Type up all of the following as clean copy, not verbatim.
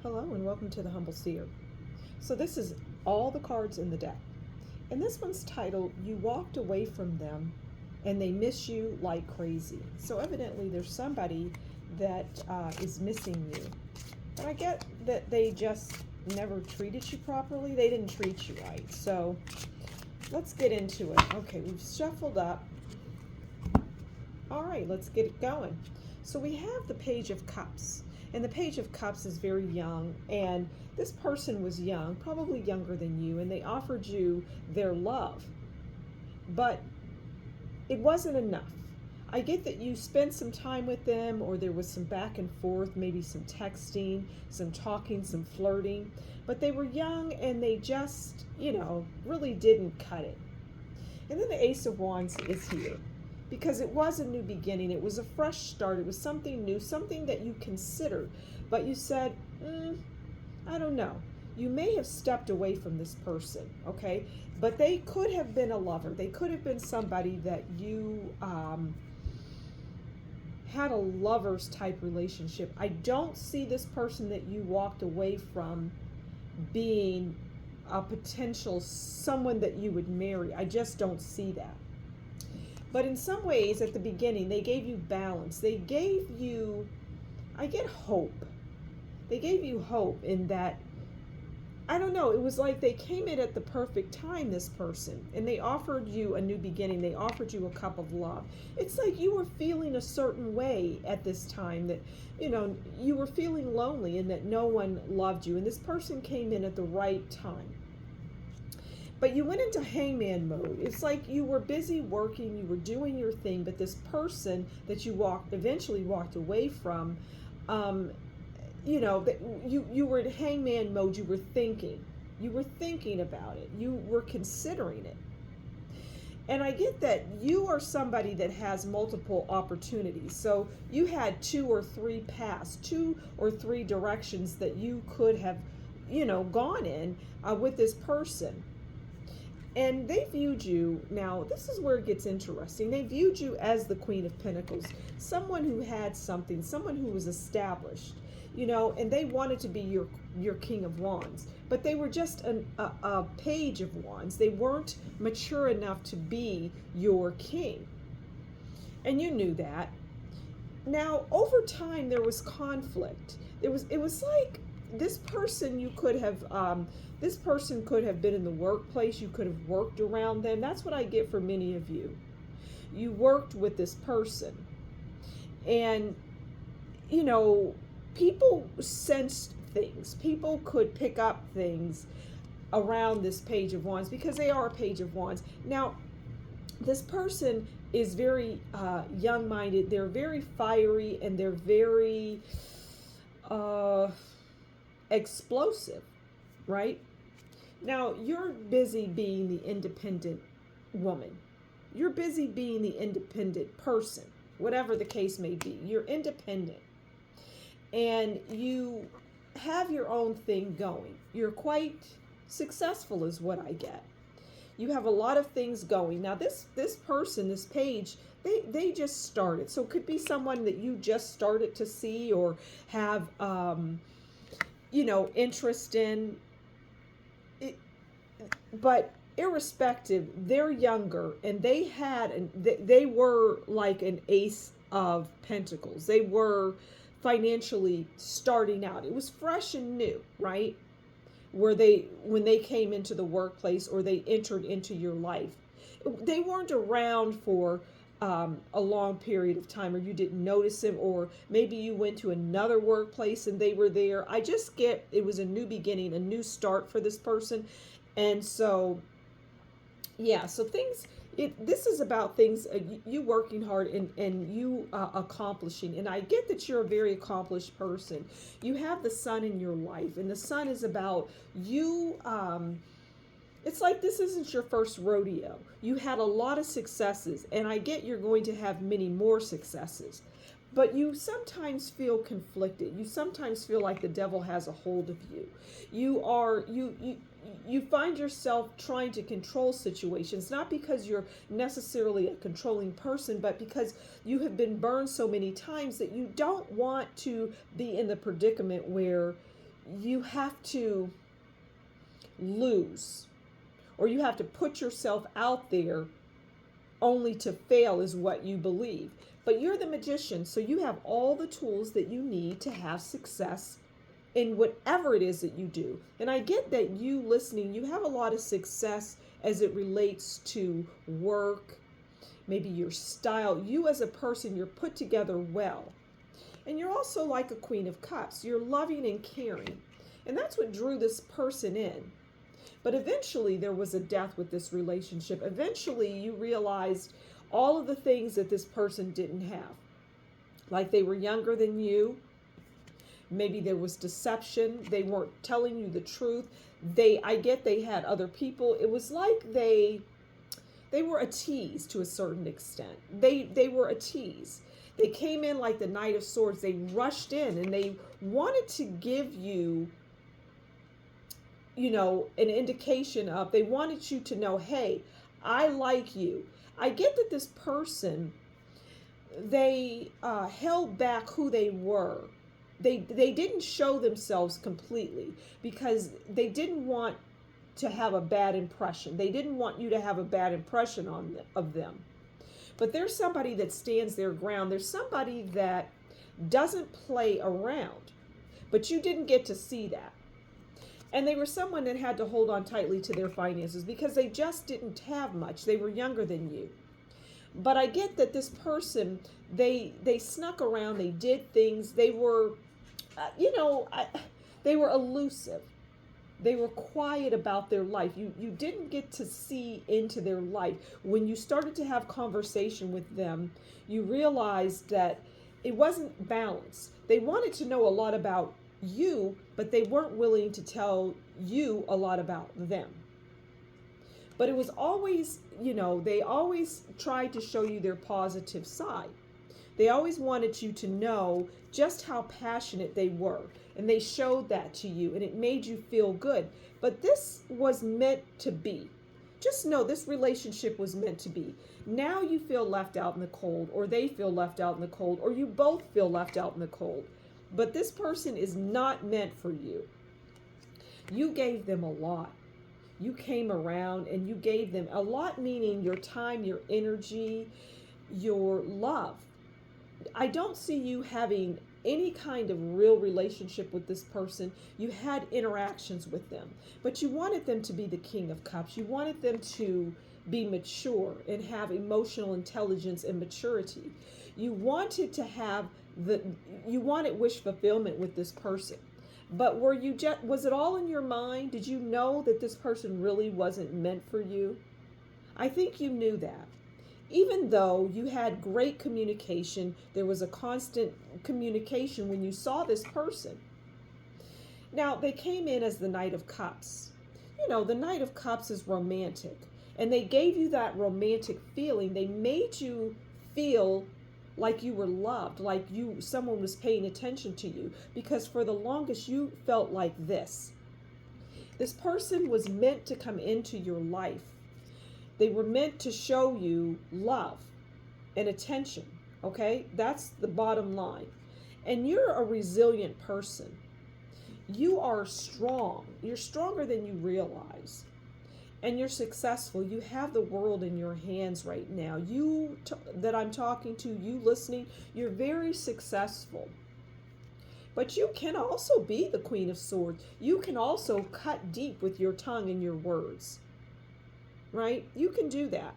Hello and welcome to the Humble Seer. So this is all the cards in the deck. And this one's titled, You Walked Away from Them and They Miss You Like Crazy. So evidently there's somebody that is missing you. But I get that they just never treated you properly. They didn't treat you right. So let's get into it. Okay, we've shuffled up. All right, let's get it going. So we have the Page of Cups. And the Page of Cups is very young, and this person was young, probably younger than you, and they offered you their love. But it wasn't enough. I get that you spent some time with them, or there was some back and forth, maybe some texting, some talking, some flirting, but they were young and they just, really didn't cut it. And then the Ace of Wands is here because it was a new beginning. It was a fresh start. It was something new, something that you considered, but you said, I don't know. You may have stepped away from this person, okay? But they could have been a lover. They could have been somebody that you had a lover's type relationship. I don't see this person that you walked away from being a potential someone that you would marry. I just don't see that. But in some ways, at the beginning, they gave you balance. They gave you, I get hope. They gave you hope in that, I don't know, it was like they came in at the perfect time, this person, and they offered you a new beginning. They offered you a cup of love. It's like you were feeling a certain way at this time that, you were feeling lonely and that no one loved you. And this person came in at the right time. But you went into hangman mode. It's like you were busy working, you were doing your thing, but this person that you eventually walked away from, you were in hangman mode. You were thinking about it. You were considering it. And I get that you are somebody that has multiple opportunities. So you had 2 or 3 paths, 2 or 3 directions that you could have, gone in with this person. And they viewed you, now this is where it gets interesting, they viewed you as the Queen of Pentacles, someone who had something, someone who was established, and they wanted to be your King of Wands. But they were just a Page of Wands. They weren't mature enough to be your king. And you knew that. Now, over time, there was conflict. It was like this person this person could have been in the workplace. You could have worked around them. That's what I get for many of you. You worked with this person. And, people sensed things. People could pick up things around this Page of Wands because they are a Page of Wands. Now, this person is very young-minded. They're very fiery and they're very explosive, right? Now, you're busy being the independent woman. You're busy being the independent person, whatever the case may be. You're independent. And you have your own thing going. You're quite successful is what I get. You have a lot of things going. Now, this person, this Page, they just started. So it could be someone that you just started to see or have, interest in. But irrespective, they're younger and they were like an Ace of Pentacles. They were financially starting out. It was fresh and new, right? When they came into the workplace or they entered into your life. They weren't around for a long period of time, or you didn't notice them, or maybe you went to another workplace and they were there. I just get it was a new beginning, a new start for this person. And so, yeah, so this is about things, you working hard and you accomplishing. And I get that you're a very accomplished person. You have the sun in your life, and the sun is about you. It's like this isn't your first rodeo. You had a lot of successes, and I get you're going to have many more successes. But you sometimes feel conflicted. You sometimes feel like the devil has a hold of you. You find yourself trying to control situations, not because you're necessarily a controlling person, but because you have been burned so many times that you don't want to be in the predicament where you have to lose, or you have to put yourself out there only to fail is what you believe. But you're the magician, so you have all the tools that you need to have success in whatever it is that you do. And I get that you listening, you have a lot of success as it relates to work, maybe your style. You as a person, you're put together well. And you're also like a Queen of Cups. You're loving and caring. And that's what drew this person in. But eventually there was a death with this relationship. Eventually you realized all of the things that this person didn't have. Like they were younger than you. Maybe there was deception. They weren't telling you the truth. I get they had other people. It was like they were a tease to a certain extent. They were a tease. They came in like the Knight of Swords. They rushed in and they wanted to give you, an indication of, they wanted you to know, hey, I like you. I get that this person, they held back who they were. They didn't show themselves completely because they didn't want to have a bad impression. They didn't want you to have a bad impression of them. But there's somebody that stands their ground. There's somebody that doesn't play around. But you didn't get to see that. And they were someone that had to hold on tightly to their finances because they just didn't have much. They were younger than you. But I get that this person, they snuck around, they did things, they were, they were elusive. They were quiet about their life. You didn't get to see into their life. When you started to have conversation with them, you realized that it wasn't balanced. They wanted to know a lot about you, but they weren't willing to tell you a lot about them. But it was always, they always tried to show you their positive side. They always wanted you to know just how passionate they were. And they showed that to you and it made you feel good. But this was meant to be. Just know this relationship was meant to be. Now you feel left out in the cold, or they feel left out in the cold, or you both feel left out in the cold. But this person is not meant for you. You gave them a lot. You came around and you gave them a lot, meaning your time, your energy, your love. I don't see you having any kind of real relationship with this person. You had interactions with them, but you wanted them to be the King of Cups. You wanted them to be mature and have emotional intelligence and maturity. You wanted to have you wanted wish fulfillment with this person. But was it all in your mind? Did you know that this person really wasn't meant for you? I think you knew that. Even though you had great communication, there was a constant communication when you saw this person. Now, they came in as the Knight of Cups. The Knight of Cups is romantic. And they gave you that romantic feeling. They made you feel like you were loved, like someone was paying attention to you. Because for the longest, you felt like this. This person was meant to come into your life. They were meant to show you love and attention, okay? That's the bottom line. And you're a resilient person. You are strong. You're stronger than you realize. And you're successful. You have the world in your hands right now. You that I'm talking to, you listening, you're very successful. But you can also be the Queen of Swords. You can also cut deep with your tongue and your words. Right? You can do that.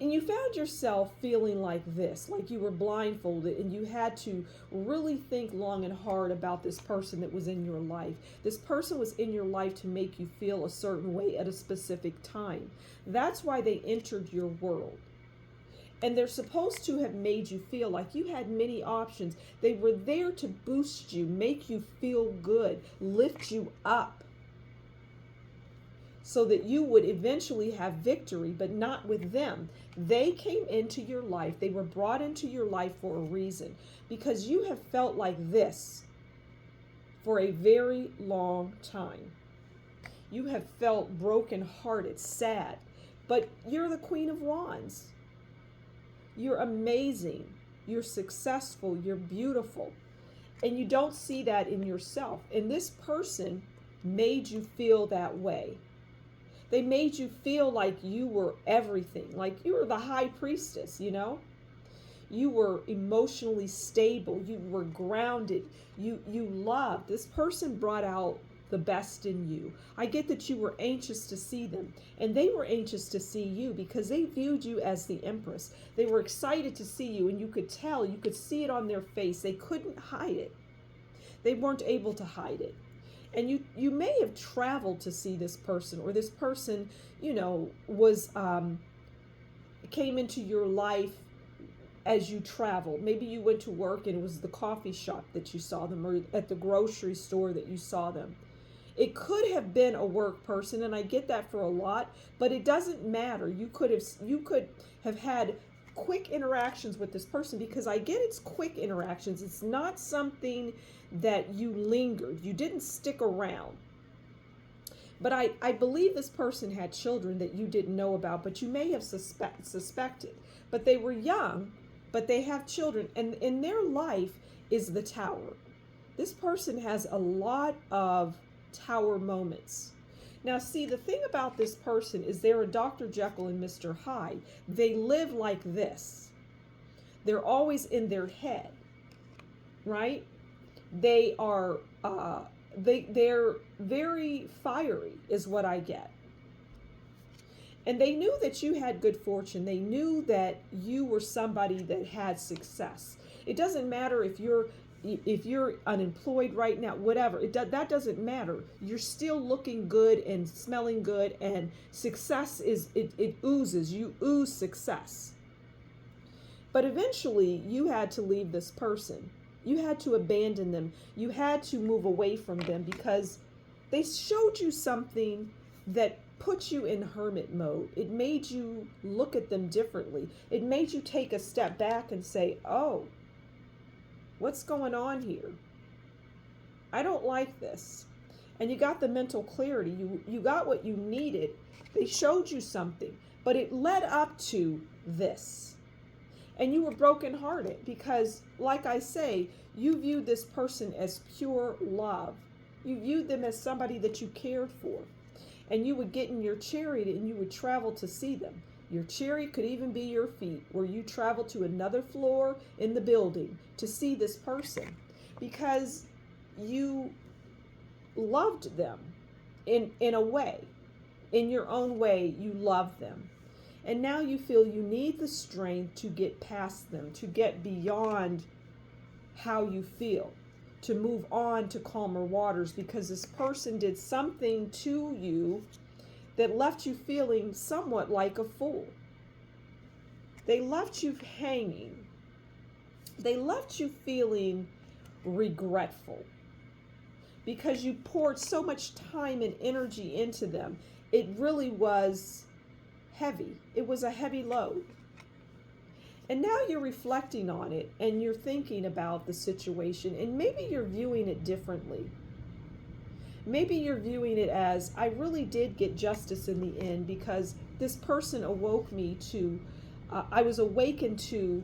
And you found yourself feeling like this, like you were blindfolded and you had to really think long and hard about this person that was in your life. This person was in your life to make you feel a certain way at a specific time. That's why they entered your world. And they're supposed to have made you feel like you had many options. They were there to boost you, make you feel good, lift you up, so that you would eventually have victory, but not with them. They came into your life. They were brought into your life for a reason, because you have felt like this for a very long time. You have felt brokenhearted, sad, but you're the Queen of Wands. You're amazing. You're successful. You're beautiful. And you don't see that in yourself. And this person made you feel that way. They made you feel like you were everything, like you were the high priestess, you know? You were emotionally stable, you were grounded, you loved. This person brought out the best in you. I get that you were anxious to see them, and they were anxious to see you because they viewed you as the empress. They were excited to see you, and you could tell, you could see it on their face. They couldn't hide it. They weren't able to hide it. And you may have traveled to see this person, or this person, you know, was came into your life as you traveled. Maybe you went to work and it was the coffee shop that you saw them, or at the grocery store that you saw them. It could have been a work person, and I get that for a lot, but it doesn't matter. You could have had quick interactions with this person, because I get it's quick interactions. It's not something that you lingered. You didn't stick around. But I believe this person had children that you didn't know about, but you may have suspected. But they were young, but they have children, and in their life is the tower. This person has a lot of tower moments. Now, see, the thing about this person is they're a Dr. Jekyll and Mr. Hyde. They live like this. They're always in their head, right? They are, they're very fiery is what I get. And they knew that you had good fortune. They knew that you were somebody that had success. It doesn't matter if you're unemployed right now, whatever, that doesn't matter. You're still looking good and smelling good, and success is, it oozes. You ooze success. But eventually you had to leave this person. You had to abandon them. You had to move away from them, because they showed you something that put you in hermit mode. It made you look at them differently. It made you take a step back and say, oh, what's going on here? I don't like this. And you got the mental clarity. You got what you needed. They showed you something, but it led up to this. And you were brokenhearted because, like I say, you viewed this person as pure love. You viewed them as somebody that you cared for. And you would get in your chariot and you would travel to see them. Your chariot could even be your feet, where you travel to another floor in the building to see this person, because you loved them in a way. In your own way, you loved them. And now you feel you need the strength to get past them, to get beyond how you feel, to move on to calmer waters, because this person did something to you that left you feeling somewhat like a fool. They left you hanging. They left you feeling regretful because you poured so much time and energy into them. It really was heavy. It was a heavy load. And now you're reflecting on it and you're thinking about the situation, and maybe you're viewing it differently. Maybe you're viewing it as, I really did get justice in the end, because this person awoke me to, I was awakened to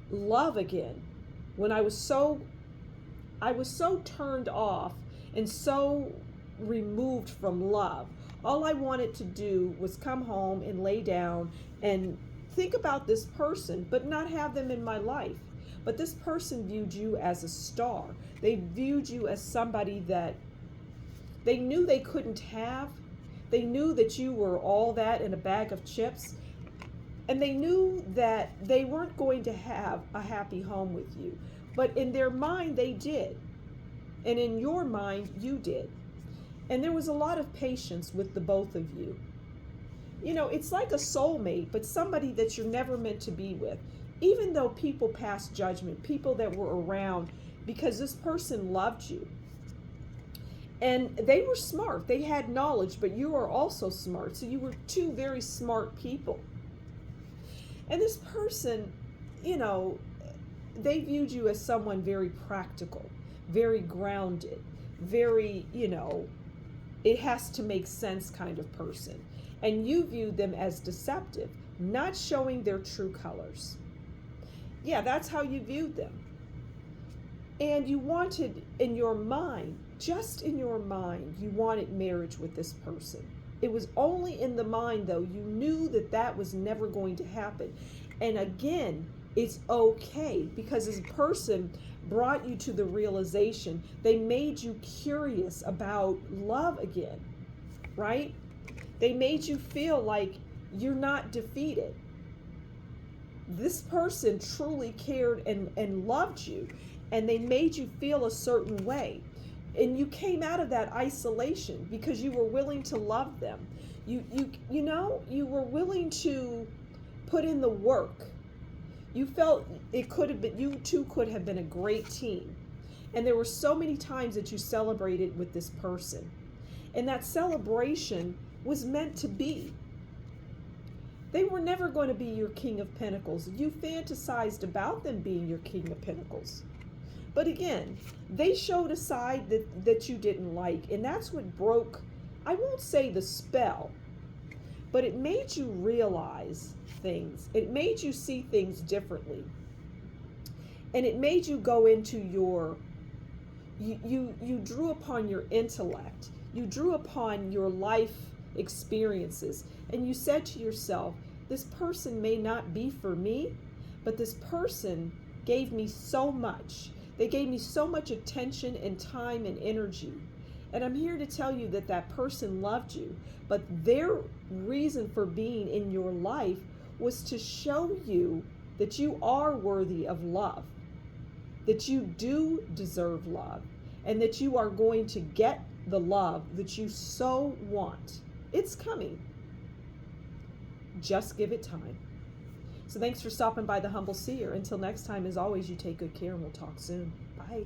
love again. When I was so turned off and so removed from love. All I wanted to do was come home and lay down and think about this person, but not have them in my life. But this person viewed you as a star. They viewed you as somebody that they knew they couldn't have. They knew that you were all that in a bag of chips. And they knew that they weren't going to have a happy home with you. But in their mind, they did. And in your mind, you did. And there was a lot of patience with the both of you. You know, it's like a soulmate, but somebody that you're never meant to be with. Even though people passed judgment, people that were around, because this person loved you. And they were smart. They had knowledge, but you are also smart. So you were two very smart people. And this person, you know, they viewed you as someone very practical, very grounded, very, you know, it has to make sense kind of person. And you viewed them as deceptive, not showing their true colors. Yeah, that's how you viewed them. And you wanted in your mind, just in your mind, you wanted marriage with this person. It was only in the mind, though. You knew that that was never going to happen. And again, it's okay because this person brought you to the realization. They made you curious about love again, right? They made you feel like you're not defeated. This person truly cared and loved you, and they made you feel a certain way. And you came out of that isolation because you were willing to love them. You were willing to put in the work. You felt it could have been, you two could have been a great team. And there were so many times that you celebrated with this person. And that celebration was meant to be. They were never going to be your King of Pentacles. You fantasized about them being your King of Pentacles. But again, they showed a side that you didn't like. And that's what broke, I won't say the spell, but it made you realize things. It made you see things differently. And it made you go into you drew upon your intellect. You drew upon your life experiences. And you said to yourself, this person may not be for me, but this person gave me so much. They gave me so much attention and time and energy. And I'm here to tell you that that person loved you, but their reason for being in your life was to show you that you are worthy of love, that you do deserve love, and that you are going to get the love that you so want. It's coming. Just give it time. So thanks for stopping by The Humble Seer. Until next time, as always, you take good care and we'll talk soon. Bye.